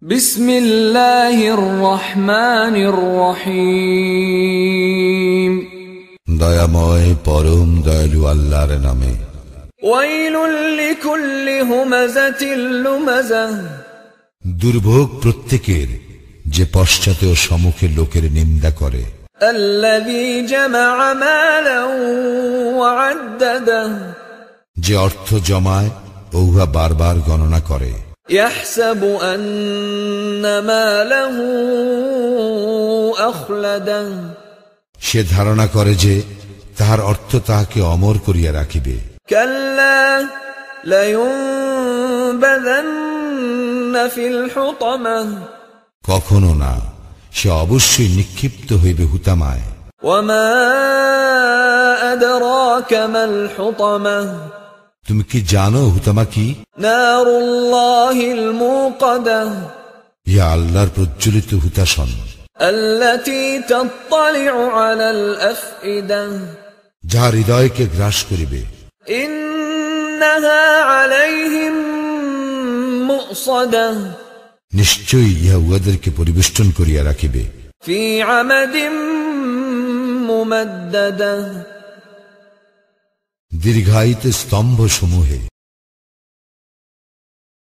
বিসমিল্লাহির রহমানির রহিম। দয়াময় পরম দয়ালু আল্লাহর নামে। ওয়াইলুল লিকুল্লি হুমাযাতিল লুমাযাহ। দুর্ভোগ প্রত্যেকের যে পশ্চাতে ও সম্মুখে লোকের নিন্দা করে। আল্লাযী জামা'a মালান ওয়া আদ্দাদাহ। যে অর্থ জমায় ও উহা বারবার গণনা করে। ইয়াহসাবু আন্না মালাহু আখলাদাহ। সে ধারণা করে যে তাহার অর্থ তাহাকে অমর করিয়া রাখিবে। কাল্লা লায়ুনবাযান্না ফিল হুতামাহ। কখনো না, সে অবশ্যই নিক্ষিপ্ত হইবে হুতামায়। ওয়া মা আদরাকা মাল হুতামাহ। তুমি কি জানো হুতামা কি? নারুল্লাহিল মুকাদাহ। ইয়া আল্লাহর প্রজ্বলিত হুতাশন। আল্লাতী তাত্তালিউ আলাল আফইদাহ। যাহা হৃদয়কে গ্রাস করিবে। ইন্নাহা আলাইহিম মুসাদাহ। নিশ্চয়ই ইহা উহাদেরকে পরিবেষ্টন করিয়া রাখিবে। ফি আমাদিম মুমাদ্দাদাহ। দীর্ঘায়িত স্তম্ভ সমূহে।